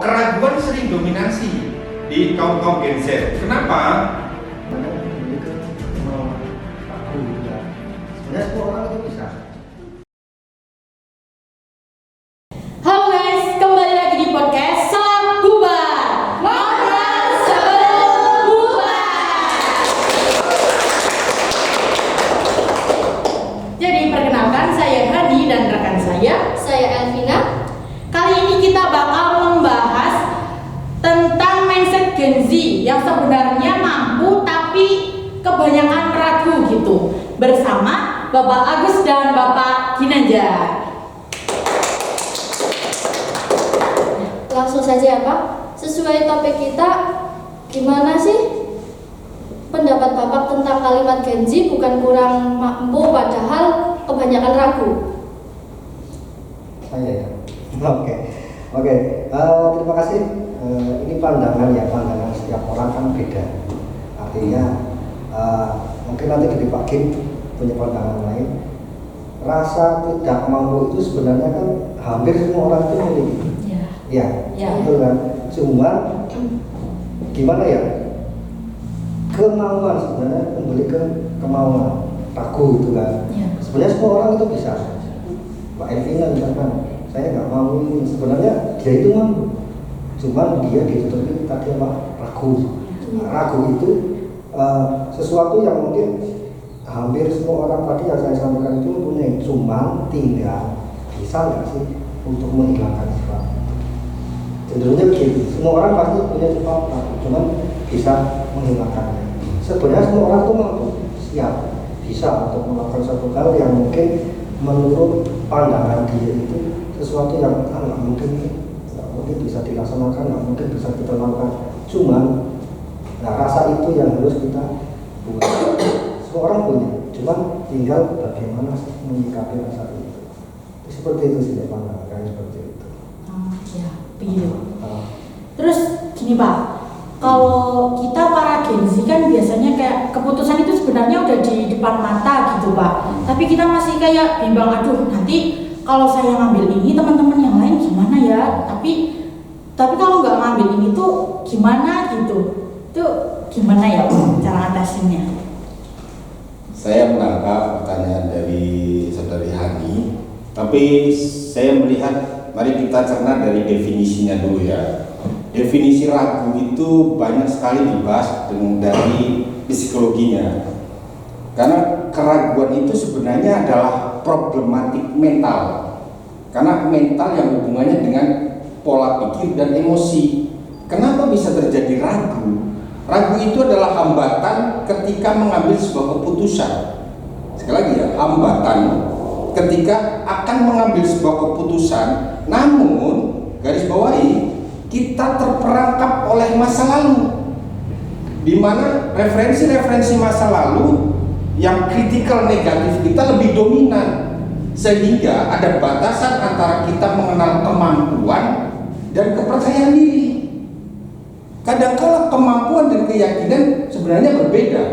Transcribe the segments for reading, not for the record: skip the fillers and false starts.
keraguan sering dominasi di kaum Gen Z. Kenapa? Sebenarnya semua orang itu bisa. Halo guys, kembali lagi di podcast Salam Bubar. Ngobrol sebelum bubar. Jadi perkenalkan, saya Hani dan rekan saya Elvina. Kali ini kita bakal membahas tentang mindset Gen Z yang sebenarnya mampu tapi kebanyakan ragu gitu, bersama Bapak Agus dan Bapak Ginanjar. Langsung saja ya Pak, sesuai topik kita, gimana sih pendapat Bapak tentang kalimat Gen Z bukan kurang mampu padahal kebanyakan ragu? Saya ya. Oke. Terima kasih. Ini pandangan setiap orang kan beda. Artinya mungkin nanti dari Pak Kim punya pandangan lain. Rasa tidak mampu itu sebenarnya kan hampir semua orang itu memiliki. Ya, betul kan. Cuma gimana ya? Kemauan sebenarnya kembali ke kemauan, ragu itu kan. Sebenarnya semua orang itu bisa. Mbak Elvina misalkan, saya nggak mau ini. Sebenarnya dia itu mampu, cuma dia ditutupi tadi apa? Ragu. Ragu itu sesuatu yang mungkin hampir semua orang tadi yang saya sampaikan itu mempunyai, cuma tinggal bisa nggak sih untuk menghilangkan sifat. Cenderungnya begitu. Semua orang pasti punya sifat ragu, cuma bisa menghilangkannya. Sebenarnya semua orang itu mampu, siap, bisa untuk melakukan satu hal yang mungkin menurut pandangan dia itu sesuatu yang nggak mungkin bisa dilaksanakan, nggak mungkin bisa kita lakukan. Cuma rasa itu yang harus kita buat. Semua orang punya, cuma tinggal bagaimana menyikapi rasa itu. Seperti itu sih pandangan seperti itu. Begitu. Terus gini Pak, kalau kita para Gen Z kan biasanya kayak keputusan itu sebenarnya udah di depan mata gitu Pak. Tapi kita masih kayak bimbang, aduh nanti kalau saya ngambil ini teman-teman yang lain gimana ya? Tapi kalau nggak ngambil ini tuh gimana gitu? Itu gimana ya cara atasinnya? Saya menangkap pertanyaan dari saudari Hani, tapi saya melihat, mari kita cerna dari definisinya dulu ya. Definisi ragu itu banyak sekali dibahas dari psikologinya. Karena keraguan itu sebenarnya adalah problematik mental. Karena mental yang hubungannya dengan pola pikir dan emosi. Kenapa bisa terjadi ragu? Ragu itu adalah hambatan ketika mengambil sebuah keputusan. Sekali lagi ya, hambatan ketika akan mengambil sebuah keputusan, namun garis bawahi kita terperangkap oleh masa lalu, di mana referensi-referensi masa lalu yang kritikal negatif kita lebih dominan, sehingga ada batasan antara kita mengenal kemampuan dan kepercayaan diri. Kadang-kala kemampuan dan keyakinan sebenarnya berbeda.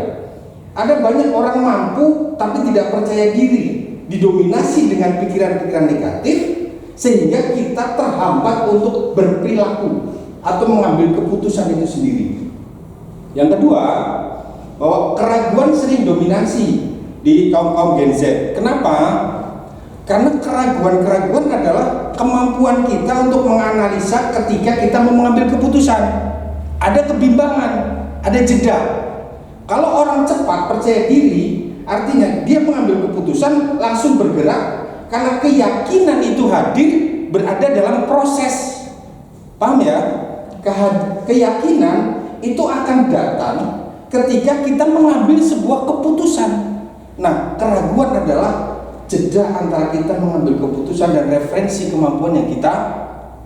Ada banyak orang mampu tapi tidak percaya diri, didominasi dengan pikiran-pikiran negatif, sehingga kita terhambat untuk berperilaku atau mengambil keputusan itu sendiri. Yang kedua, bahwa keraguan sering dominasi di kaum Gen Z. Kenapa? Karena keraguan adalah kemampuan kita untuk menganalisa ketika kita mau mengambil keputusan. Ada kebimbangan, ada jeda. Kalau orang cepat percaya diri, artinya dia mengambil keputusan langsung bergerak. Karena keyakinan itu hadir berada dalam proses. Paham ya? Keyakinan itu akan datang ketika kita mengambil sebuah keputusan. Nah, keraguan adalah jeda antara kita mengambil keputusan dan referensi kemampuan yang kita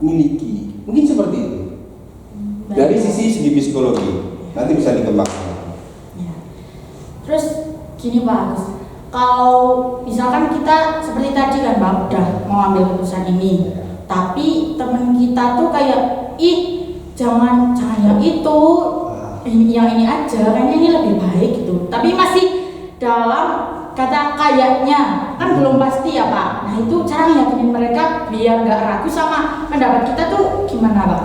miliki. Mungkin seperti itu. Dari segi psikologi. Nanti bisa dikembangkan. Terus gini Pak Agus, kalau misalkan kita seperti tadi kan Pak udah mau ambil keputusan ini, tapi temen kita tuh kayak jangan yang itu, yang ini aja, kayaknya ini lebih baik gitu. Tapi masih dalam kata kayaknya, kan belum pasti ya Pak. Nah itu cara yakinin mereka biar nggak ragu sama pendapat kita tuh gimana Pak?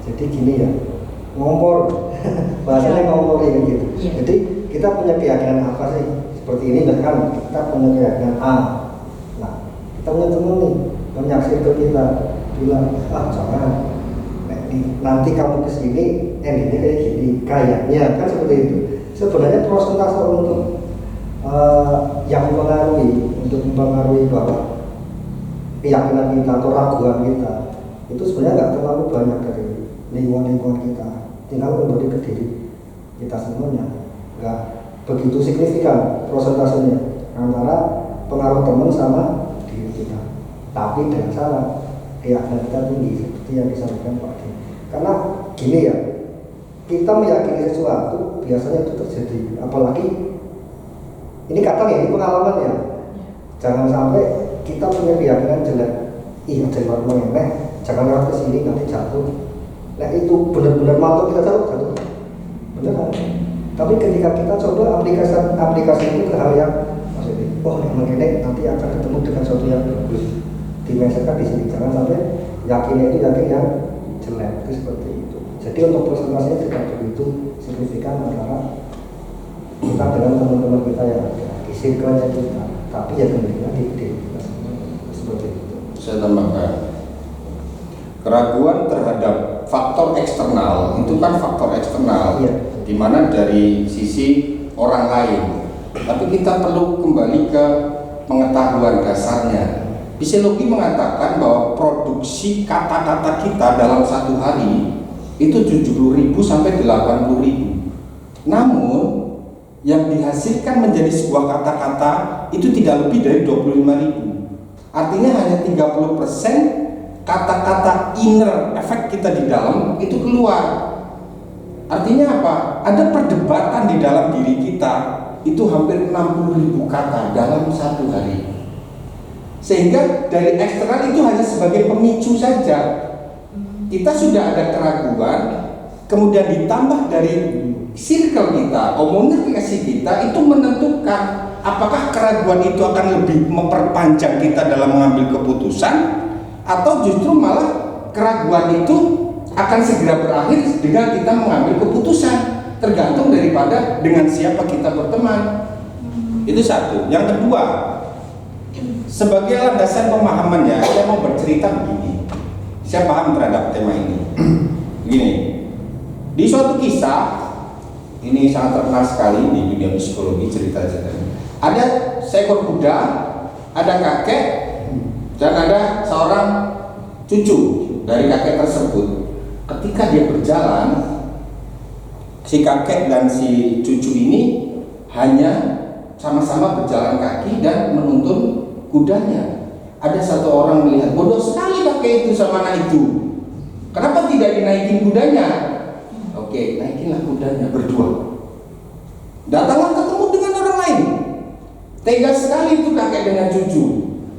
Jadi gini ya, ngompor, bahasanya ngompor kayak gitu. Iya. Jadi kita punya keyakinan apa sih? Seperti ini bahkan kita punya keyakinan A. Nah, kita punya teman nih, menyaksikan ke kita, bilang, jangan, nanti kamu kesini, endingnya kayak gini, kayaknya kan seperti itu. Sebenarnya prosentase untuk yang mempengaruhi bahwa keyakinan kita atau raguan kita itu sebenarnya nggak terlalu banyak dari lingkungan kita, tinggal kembali ke diri kita semuanya. Nggak begitu signifikan prosentasenya antara pengaruh teman sama diri kita, tapi dengan salah keyakinan kita tinggi seperti yang disampaikan Pak Di. Karena gini ya, kita meyakini sesuatu biasanya itu terjadi, apalagi ini kadang ya, ini pengalaman ya. Jangan sampai kita punya keyakinan jelek, ada yang mengeneh, jangan lewat kesini nanti jatuh. Nah itu benar-benar mampu kita jatuh, beneran. Tapi ketika kita coba aplikasi itu ke hal yang maksudnya, yang mengeneh nanti akan ketemu dengan sesuatu yang bagus. Dimensikan di sini, jangan sampai yakinnya itu yakin yang jelek, itu seperti itu. Jadi untuk presentasinya tidak begitu signifikan antara kita dengan teman-teman kita yang ada di circle-nya kita, tapi ya kembali lagi di kita seperti itu. Saya tambahkan, keraguan terhadap faktor eksternal itu kan faktor eksternal, Iya. di mana dari sisi orang lain. Tapi kita perlu kembali ke pengetahuan dasarnya. Psikologi mengatakan bahwa produksi kata-kata kita dalam satu hari itu 70.000 sampai 80.000. Namun yang dihasilkan menjadi sebuah kata-kata itu tidak lebih dari 25.000. Artinya hanya 30% kata-kata inner efek kita di dalam itu keluar. Artinya apa? Ada perdebatan di dalam diri kita itu hampir 60.000 kata dalam satu hari. Sehingga dari eksternal itu hanya sebagai pemicu saja. Kita sudah ada keraguan, kemudian ditambah dari circle kita, komunikasi kita itu menentukan apakah keraguan itu akan lebih memperpanjang kita dalam mengambil keputusan, atau justru malah keraguan itu akan segera berakhir dengan kita mengambil keputusan, tergantung daripada dengan siapa kita berteman. Itu satu. Yang kedua, sebagai landasan pemahamannya, saya mau bercerita begini. Saya paham terhadap tema ini. Begini, di suatu kisah, ini sangat terkenal sekali di dunia psikologi, cerita-cerita. Ada seekor kuda, ada kakek, dan ada seorang cucu dari kakek tersebut. Ketika dia berjalan, si kakek dan si cucu ini hanya sama-sama berjalan kaki dan menuntun kudanya. Ada satu orang melihat, bodoh sekali kakek itu sama anak itu. Kenapa tidak dinaikin kudanya? Oke, naikinlah kudanya berdua. Datanglah ketemu dengan orang lain. Tega sekali itu kakek dengan cucu.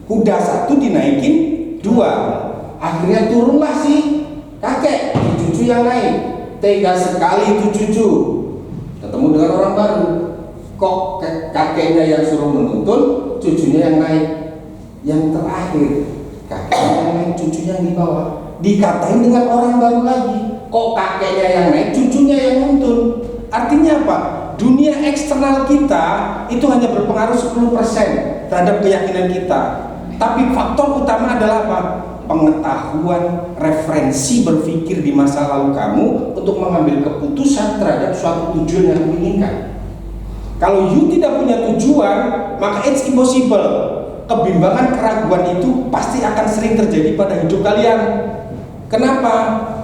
Kuda satu dinaikin dua. Akhirnya turunlah si kakek, si cucu yang lain. Tega sekali itu cucu. Ketemu dengan orang baru. Kok kakeknya yang suruh menuntun, cucunya yang naik. Yang terakhir, kakeknya yang naik, cucunya yang di bawah. Dikatain dengan orang baru lagi. Kok kakeknya yang naik, cucunya yang nuntun. Artinya apa? Dunia eksternal kita itu hanya berpengaruh 10% terhadap keyakinan kita. Tapi faktor utama adalah apa? Pengetahuan, referensi berpikir di masa lalu kamu untuk mengambil keputusan terhadap suatu tujuan yang kamu inginkan. Kalau you tidak punya tujuan, maka it's impossible. Kebimbangan, keraguan itu pasti akan sering terjadi pada hidup kalian. Kenapa?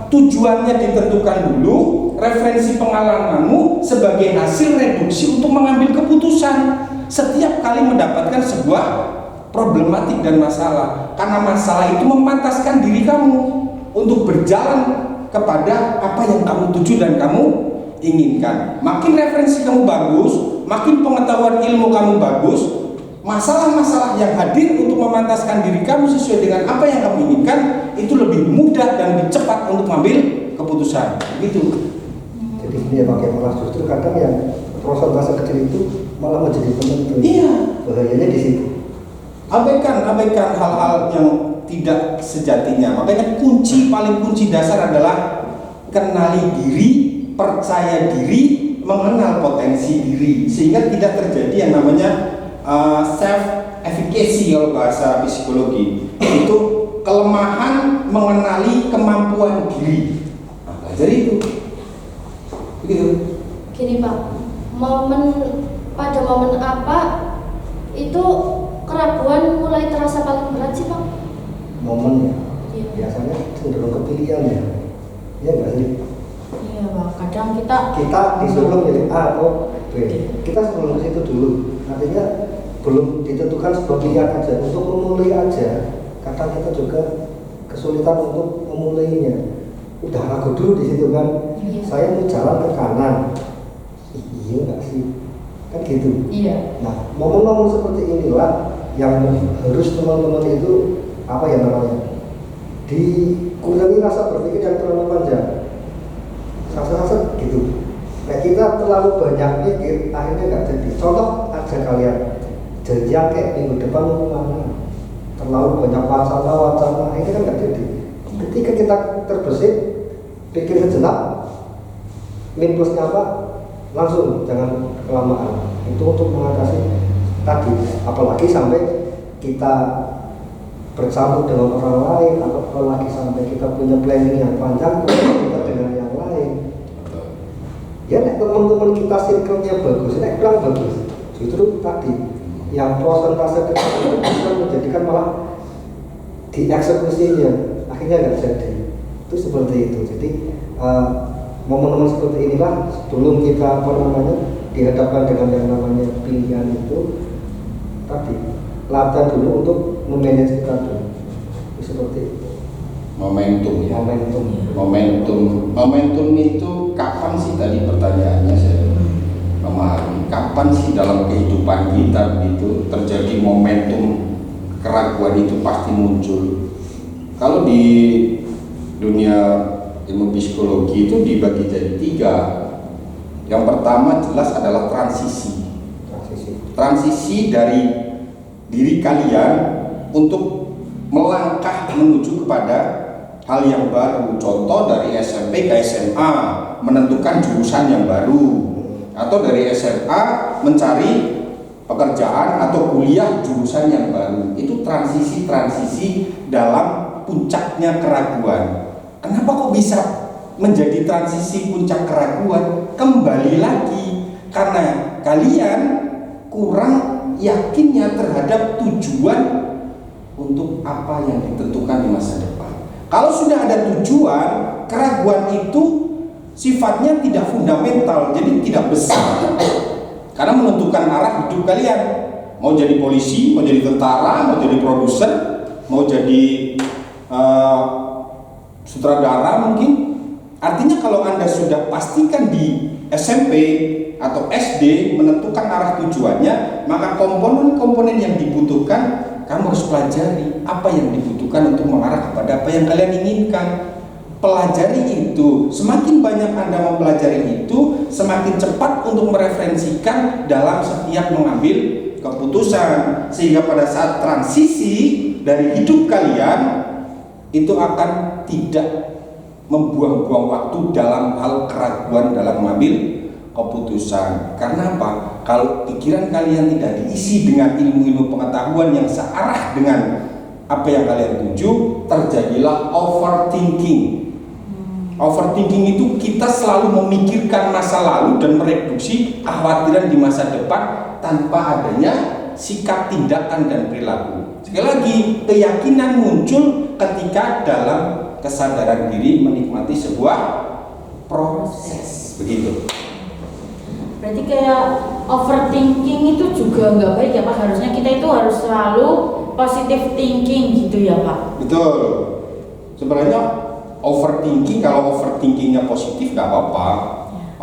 Tujuannya ditentukan dulu, referensi pengalamanmu sebagai hasil reduksi untuk mengambil keputusan. Setiap kali mendapatkan sebuah problematik dan masalah, karena masalah itu memantaskan diri kamu untuk berjalan kepada apa yang kamu tuju dan kamu inginkan. Makin referensi kamu bagus, makin pengetahuan ilmu kamu bagus, masalah-masalah yang hadir untuk memantaskan diri kamu sesuai dengan apa yang kamu inginkan itu lebih mudah dan lebih cepat untuk mengambil keputusan. Begitu. Jadi ini ya pakai malah justru kadang yang prosentase kecil itu malah menjadi penentu. Iya. Bahayanya di situ. Abaikan hal-hal yang tidak sejatinya. Makanya paling kunci dasar adalah kenali diri, percaya diri, mengenal potensi diri, sehingga tidak terjadi yang namanya self efficacy kalau bahasa psikologi, itu kelemahan mengenali kemampuan diri. Nah, belajar itu begitu. Gini Pak, pada momen apa itu keraguan mulai terasa paling berat sih Pak? Momennya Iya. biasanya cenderung kepilihan ya, ya nggak sih? Iya Pak, kadang kita Disuruh milih A atau B, kita sebelum ke situ dulu, artinya belum ditentukan sebuah pilihan aja, untuk memulai aja kadang kita juga kesulitan untuk memulainya, udah ragu dulu di situ kan. Iya. Saya mau jalan ke kanan, iya nggak sih, kan gitu. iya. Nah, momen-momen seperti inilah yang harus teman-teman itu apa ya namanya, dikurangi rasa berpikir yang terlalu panjang, rasa-rasa gitu. Kayak kita terlalu banyak mikir, akhirnya nggak jadi. Contoh aja kalian, janjian kayak minggu depan mau kemana, terlalu banyak wacana, akhirnya kan nggak jadi. Ketika kita terbesit, pikir sejenak, min plusnya apa, langsung jangan kelamaan. Itu untuk mengatasi tadi, apalagi sampai kita bersambung dengan orang lain, atau apalagi sampai kita punya planning yang panjang kita dengan yang lain. Ya, nek teman-teman kita circle-nya bagus, nek kurang bagus, justru tadi yang prosentase kecil itu bisa menjadikan malah dieksekusinya akhirnya nggak jadi. Itu seperti itu. Jadi momen-momen seperti inilah sebelum kita dihadapkan dengan yang namanya pilihan itu tadi, latihan dulu untuk memanage kita dulu. Itu seperti itu. Momentum ya. Momentum. Momentum itu kapan sih tadi pertanyaannya saya memahami. Kapan sih dalam kehidupan kita begitu terjadi momentum keraguan itu pasti muncul. Kalau di dunia ilmu psikologi itu dibagi jadi 3. Yang pertama jelas adalah transisi. Transisi dari diri kalian untuk melangkah menuju kepada hal yang baru. Contoh dari SMP ke SMA menentukan jurusan yang baru, atau dari SMA mencari pekerjaan atau kuliah jurusan yang baru. Itu transisi dalam puncaknya keraguan. Kenapa kok bisa menjadi transisi puncak keraguan? Kembali lagi karena kalian kurang yakinnya terhadap tujuan untuk apa yang ditentukan di masa depan. Kalau sudah ada tujuan, keraguan itu sifatnya tidak fundamental, jadi tidak besar. Karena menentukan arah hidup kalian. Mau jadi polisi, mau jadi tentara, mau jadi produser, mau jadi sutradara mungkin. Artinya kalau Anda sudah pastikan di SMP atau SD menentukan arah tujuannya, maka komponen-komponen yang dibutuhkan kamu harus pelajari apa yang dibutuhkan untuk mengarah kepada apa yang kalian inginkan. Pelajari itu, semakin banyak Anda mempelajari itu, semakin cepat untuk mereferensikan dalam setiap mengambil keputusan, sehingga pada saat transisi dari hidup kalian itu akan tidak membuang-buang waktu dalam hal keraguan dalam mengambil keputusan. Karena apa? Kalau pikiran kalian tidak diisi dengan ilmu-ilmu pengetahuan yang searah dengan apa yang kalian tuju, terjadilah overthinking. Overthinking itu kita selalu memikirkan masa lalu dan mereduksi kekhawatiran di masa depan tanpa adanya sikap, tindakan, dan perilaku. Sekali lagi, keyakinan muncul ketika dalam kesadaran diri menikmati sebuah proses. Begitu. Berarti kayak overthinking itu juga nggak baik ya Pak. Harusnya kita itu harus selalu positive thinking gitu ya Pak. Betul. Sebenarnya overthinking, kalau overthinkingnya positif nggak apa-apa.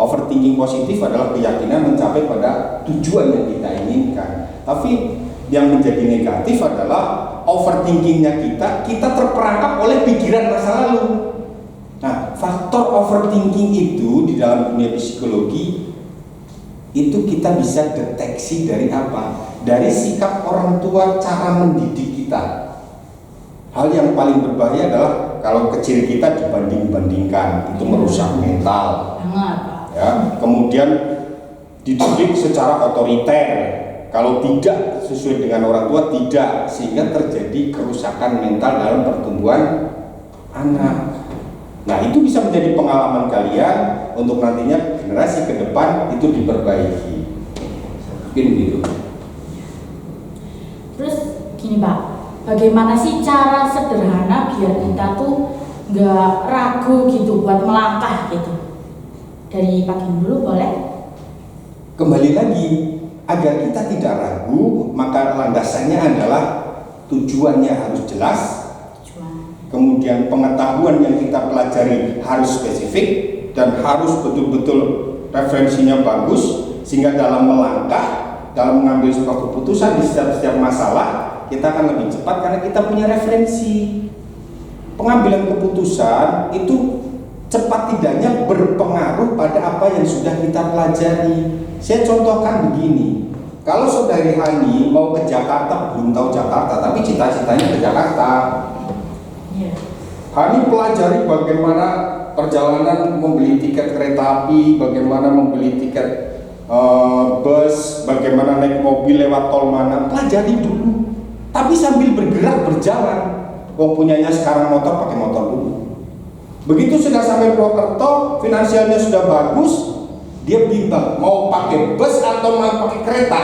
Overthinking positif adalah keyakinan mencapai pada tujuan yang kita inginkan. Tapi yang menjadi negatif adalah overthinkingnya kita terperangkap oleh pikiran masa lalu. Nah, faktor overthinking itu di dalam dunia psikologi itu kita bisa deteksi dari apa? Dari sikap orang tua, cara mendidik kita. Hal yang paling berbahaya adalah kalau kecil kita dibanding-bandingkan itu merusak mental. Banget, Pak. Ya, kemudian dididik secara otoriter. Kalau tidak sesuai dengan orang tua tidak, sehingga terjadi kerusakan mental dalam pertumbuhan anak. Nah, itu bisa menjadi pengalaman kalian untuk nantinya generasi ke depan itu diperbaiki. Mungkin gitu. Terus gini Pak, bagaimana sih cara sederhana biar kita tuh nggak ragu gitu buat melangkah gitu? Dari Pak Kim dulu boleh? Kembali lagi, agar kita tidak ragu, maka landasannya adalah tujuannya harus jelas, kemudian pengetahuan yang kita pelajari harus spesifik dan harus betul-betul referensinya bagus, sehingga dalam melangkah, dalam mengambil sebuah keputusan di setiap masalah kita akan lebih cepat karena kita punya referensi. Pengambilan keputusan itu cepat tidaknya berpengaruh pada apa yang sudah kita pelajari. Saya contohkan begini, kalau saudari Hani mau ke Jakarta, belum tahu Jakarta tapi cita-citanya ke Jakarta. Hani pelajari bagaimana perjalanan membeli tiket kereta api, bagaimana membeli tiket bus, bagaimana naik mobil lewat tol mana, pelajari dulu. Tapi sambil bergerak berjalan. Wong punyanya sekarang motor, pakai motor dulu. Begitu sudah sampai Purwokerto, finansialnya sudah bagus, dia bimbang mau pakai bus atau mau pakai kereta.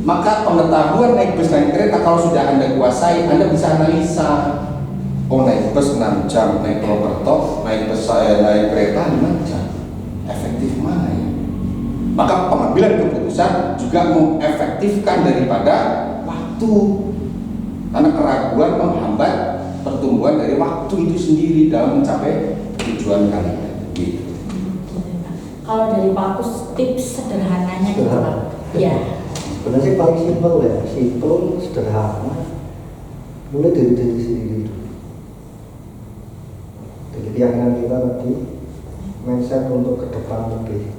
Maka pengetahuan naik bus dan kereta kalau sudah Anda kuasai, Anda bisa analisa. Oh, naik bus 6 jam, naik Purwokerto, naik bus naik kereta 5 jam. Efektif mana ya? Maka pengambilan keputusan juga mengefektifkan daripada waktu. Karena keraguan menghambat pertumbuhan dari waktu itu sendiri dalam mencapai tujuan kalian. Gitu. Kalau dari Pak Kus, tips sederhananya gitu Pak? Ya. Sebenarnya sih paling simpel ya, simpel, sederhana. Mulai dari diri sendiri. Jadi keyakinan kita tadi, mindset untuk ke depan lebih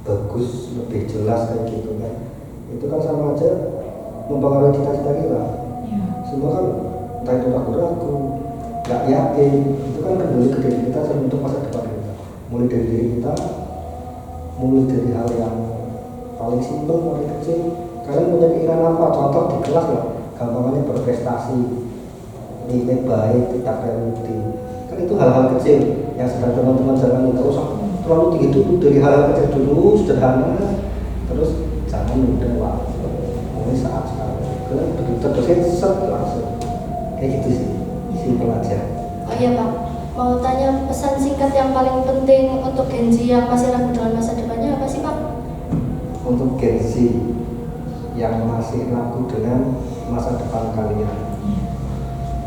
bagus, lebih jelas kayak gitu kan. Itu kan sama aja mempengaruhi cita-cita kita. Semua kan entah itu ragu-ragu, nggak yakin, itu kan kembali ke diri kita untuk masa depan kita. Mulai dari diri kita, mulai dari hal yang paling simpel, paling kecil. Kalian punya keinginan apa? Contoh di kelas lah, gampangnya berprestasi, nilai baik, tidak rutin. Kan itu hal-hal kecil yang sedang teman-teman jangan terus terlalu tinggi dulu, dari hal-hal kecil dulu, sederhana, terus jangan mudah waktu. Mulai saat sekarang. Begitu terus langsung kayak gitu sih, simpel aja. Oh iya Pak, mau tanya pesan singkat yang paling penting untuk Gen Z yang masih ragu dengan masa depannya apa sih Pak? Untuk Gen Z yang masih ragu dengan masa depan kalian,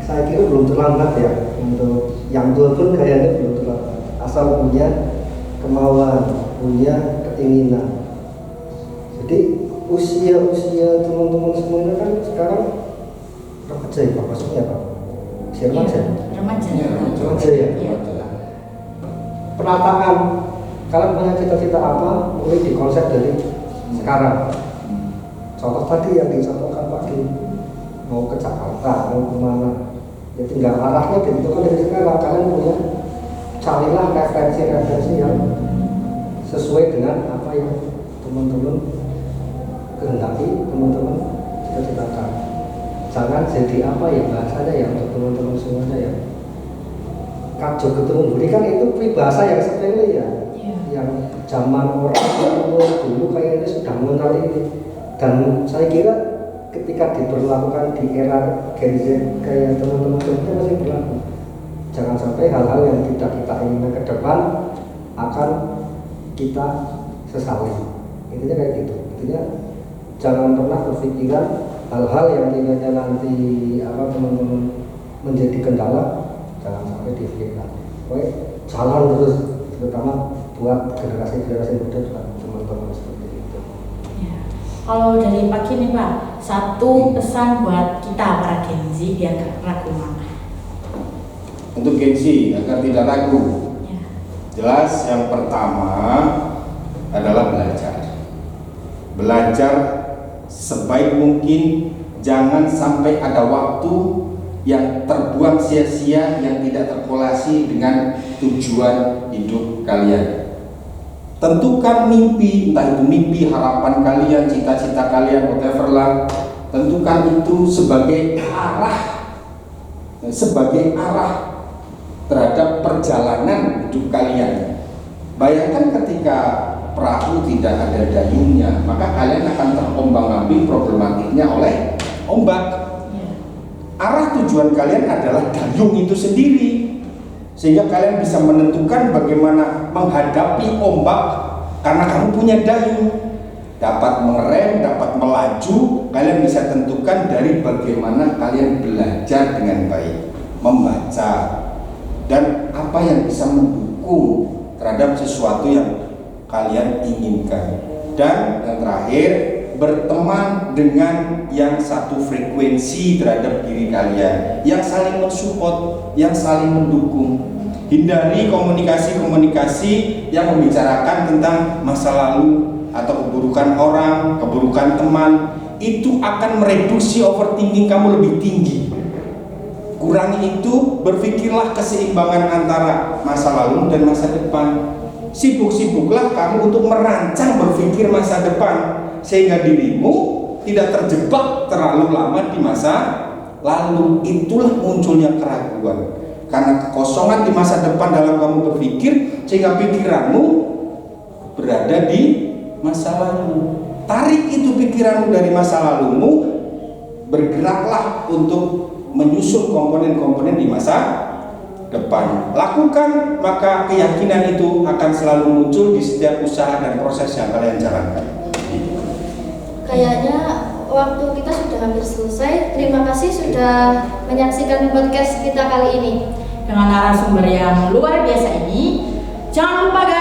saya kira belum terlambat ya. Untuk yang tua pun kayaknya belum terlambat, asal punya kemauan, punya keinginan. Jadi usia teman-teman semuanya kan sekarang remaja ya Pak, maksudnya Pak? Remaja? Remaja ya? Penataan, kalian punya cita-cita apa, mulai dikonsep dari sekarang. Contoh tadi yang dicontohkan Pak Kim, mau ke Jakarta, mau kemana, ya tinggal arahnya ditentukan dari sekarang. Kalian punya, carilah referensi-referensi yang sesuai dengan apa yang teman-teman kehendaki, teman-teman cita-citakan. Jangan jadi apa ya bahasanya ya untuk teman-teman semuanya ya. Kajo ketemu buri kan itu peribahasa yang sepele ya. Yang zaman orang tua dulu kayaknya sudah mengenal ini. Dan saya kira ketika diberlakukan di era Gen Z kayak teman-teman semuanya masih berlaku. Jangan sampai hal-hal yang tidak kita inginkan ke depan akan kita sesali. Intinya kayak gitu. Intinya jangan pernah berpikiran hal-hal yang kiranya nanti teman-teman menjadi kendala, jangan sampai dipikirkan. Oke, jalan terus, terutama buat generasi-generasi muda juga teman-teman seperti itu. Ya. Kalau dari pagi nih Pak, satu pesan buat kita para Gen Z biar gak ragu mana? Untuk Gen Z agar tidak ragu, Ya. Jelas yang pertama adalah belajar sebaik mungkin. Jangan sampai ada waktu yang terbuang sia-sia, yang tidak terkolasi dengan tujuan hidup kalian. Tentukan mimpi, entah itu mimpi, harapan kalian, cita-cita kalian, whatever lah. Tentukan itu sebagai arah terhadap perjalanan hidup kalian. Bayangkan ketika perahu tidak ada dayungnya, maka kalian akan terombang-ambing problematiknya oleh ombak. Arah tujuan kalian adalah dayung itu sendiri, sehingga kalian bisa menentukan bagaimana menghadapi ombak karena kamu punya dayung. Dapat mengerem, dapat melaju, kalian bisa tentukan dari bagaimana kalian belajar dengan baik, membaca, dan apa yang bisa mendukung terhadap sesuatu yang kalian inginkan. Dan yang terakhir, berteman dengan yang satu frekuensi terhadap diri kalian, yang saling mensupport, yang saling mendukung. Hindari komunikasi-komunikasi yang membicarakan tentang masa lalu atau keburukan orang, keburukan teman. Itu akan mereduksi overthinking kamu lebih tinggi. Kurangi itu, berpikirlah keseimbangan antara masa lalu dan masa depan. Sibuk-sibuklah kamu untuk merancang berpikir masa depan, sehingga dirimu tidak terjebak terlalu lama di masa lalu. Itulah munculnya keraguan, karena kekosongan di masa depan dalam kamu berpikir, sehingga pikiranmu berada di masa lalu. Tarik itu pikiranmu dari masa lalumu, bergeraklah untuk menyusun komponen-komponen di masa depan. Lakukan, maka keyakinan itu akan selalu muncul di setiap usaha dan proses yang kalian jalankan. Kayaknya waktu kita sudah hampir selesai. Terima kasih sudah menyaksikan podcast kita kali ini dengan narasumber yang luar biasa ini. Jangan lupa guys,